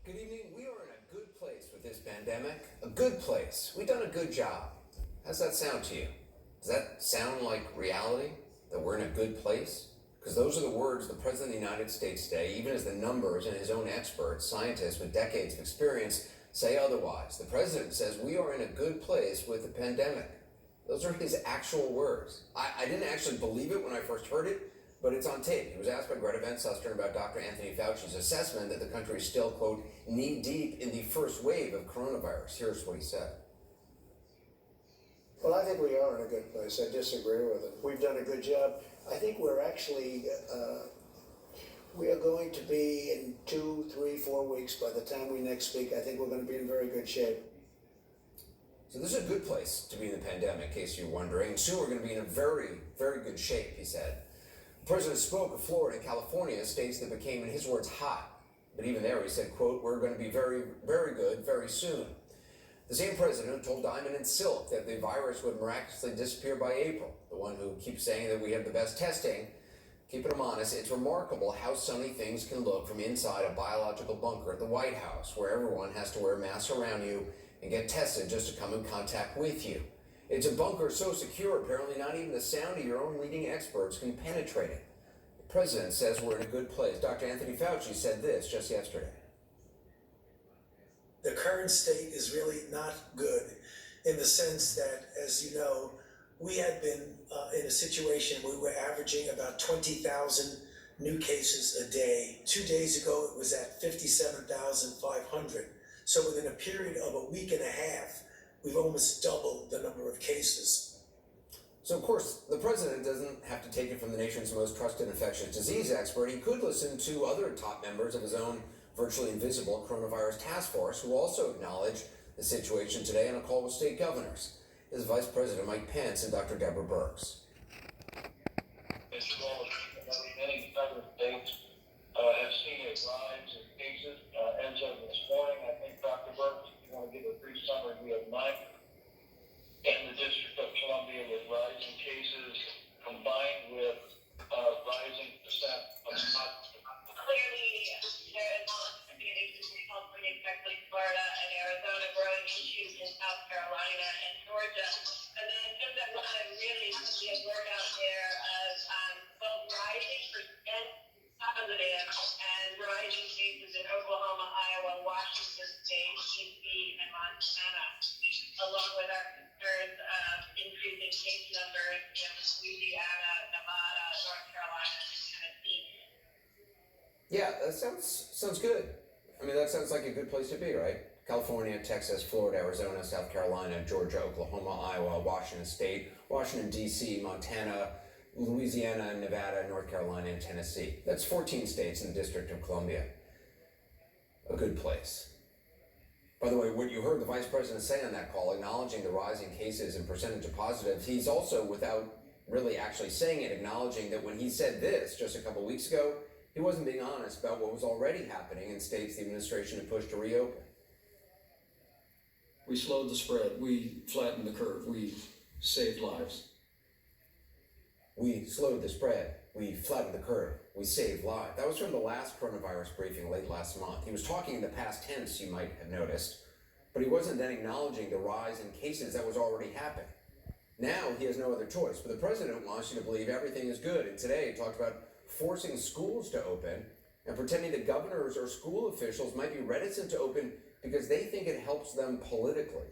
Good evening. We are in a good place with this pandemic. A good place. We've done a good job. How's that sound to you? Does that sound like reality? That we're in a good place? Because those are the words the President of the United States today, even as the numbers and his own experts, scientists with decades of experience, say otherwise. The President says we are in a good place with the pandemic. Those are his actual words. I didn't actually believe it when I first heard it, but it's on tape. He was asked by Greta Van Susteren about Dr. Anthony Fauci's assessment that the country is still, quote, knee-deep in the first wave of coronavirus. Here's what he said. Well, I think we are in a good place. I disagree with him. We've done a good job. I think we're actually, we are going to be in 2, 3, 4 weeks by the time we next speak. I think we're going to be in very good shape. So this is a good place to be in the pandemic, in case you're wondering. And soon we're going to be in a very, very good shape, he said. The president spoke of Florida and California, states that became, in his words, hot. But even there he said, quote, we're going to be very, very good very soon. The same president told Diamond and Silk that the virus would miraculously disappear by April. The one who keeps saying that we have the best testing. Keeping him honest, it's remarkable how sunny things can look from inside a biological bunker at the White House, where everyone has to wear masks around you and get tested just to come in contact with you. It's a bunker so secure, apparently not even the sound of your own leading experts can penetrate it. The president says we're in a good place. Dr. Anthony Fauci said this just yesterday. The current state is really not good in the sense that, as you know, we had been in a situation where we were averaging about 20,000 new cases a day. 2 days ago, it was at 57,500. So within a period of a week and a half, we've almost doubled the number of cases. So, of course, the president doesn't have to take it from the nation's most trusted infectious disease expert. He could listen to other top members of his own virtually invisible coronavirus task force, who also acknowledge the situation today on a call with state governors. This is Vice President Mike Pence and Dr. Deborah Birx. As you all have seen, many other states have seen a rise in cases. As of this morning, I think, Dr. Birx, if you want to give a brief summary, we have 9 in the District of Columbia with rising cases combined with rising percent of Clearly, there is communities in California, especially Florida and Arizona, growing issues in South Carolina and Georgia. And then just I want to really put the word out there of both rising percent positive and rising cases in Oklahoma, Iowa, Washington State, DC, and Montana, along with our concerns of increasing case numbers in Louisiana, Nevada, North Carolina, and Tennessee. Yeah, that sounds good. I mean, that sounds like a good place to be, right? California, Texas, Florida, Arizona, South Carolina, Georgia, Oklahoma, Iowa, Washington State, Washington, D.C., Montana, Louisiana, Nevada, North Carolina, and Tennessee. That's 14 states in the District of Columbia. A good place. By the way, what you heard the Vice President say on that call, acknowledging the rising cases and percentage of positives, he's also, without really actually saying it, acknowledging that when he said this just a couple weeks ago, he wasn't being honest about what was already happening in states the administration had pushed to reopen. We slowed the spread. We flattened the curve. We saved lives. We slowed the spread. We flattened the curve. We saved lives. That was from the last coronavirus briefing late last month. He was talking in the past tense, you might have noticed, but he wasn't then acknowledging the rise in cases that was already happening. Now he has no other choice, but the president wants you to believe everything is good. And today he talked about forcing schools to open and pretending that governors or school officials might be reticent to open because they think it helps them politically.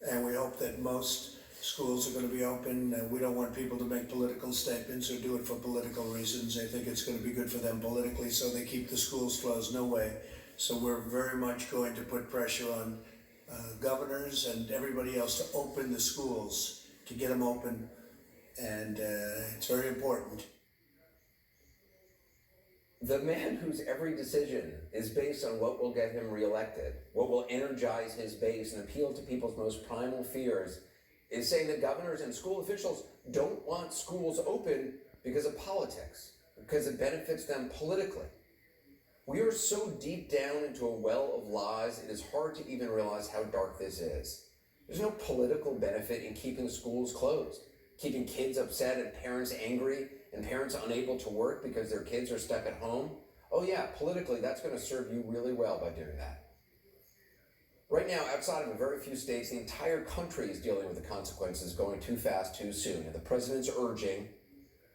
And we hope that most schools are going to be open. We don't want people to make political statements or do it for political reasons. They think it's going to be good for them politically, so they keep the schools closed. No way. So we're very much going to put pressure on governors and everybody else to open the schools, to get them open. And it's very important. The man whose every decision is based on what will get him reelected, what will energize his base and appeal to people's most primal fears, is saying that governors and school officials don't want schools open because of politics, because it benefits them politically. We are so deep down into a well of lies, it is hard to even realize how dark this is. There's no political benefit in keeping schools closed, keeping kids upset and parents angry and parents unable to work because their kids are stuck at home. Oh yeah, politically, that's going to serve you really well by doing that. Right now, outside of a very few states, the entire country is dealing with the consequences going too fast, too soon. And the president's urging,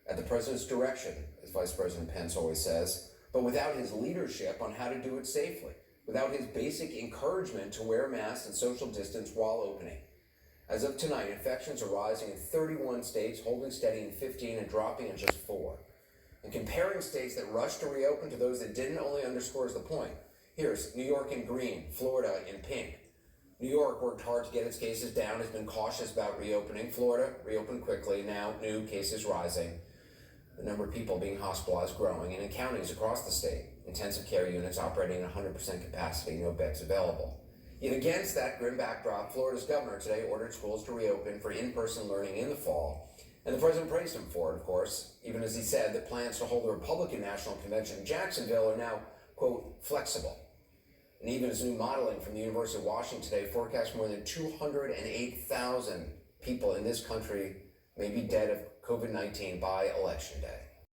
at the president's direction, as Vice President Pence always says, but without his leadership on how to do it safely, without his basic encouragement to wear masks and social distance while opening. As of tonight, infections are rising in 31 states, holding steady in 15 and dropping in just 4. And comparing states that rushed to reopen to those that didn't only underscores the point. Here's New York in green, Florida in pink. New York worked hard to get its cases down, has been cautious about reopening. Florida reopened quickly, now new cases rising. The number of people being hospitalized growing, and in counties across the state, intensive care units operating at 100% capacity, no beds available. Yet against that grim backdrop, Florida's governor today ordered schools to reopen for in-person learning in the fall. And the president praised him for it, of course, even as he said that plans to hold the Republican National Convention in Jacksonville are now, quote, flexible. And even as new modeling from the University of Washington today forecasts more than 208,000 people in this country may be dead of COVID-19 by Election Day.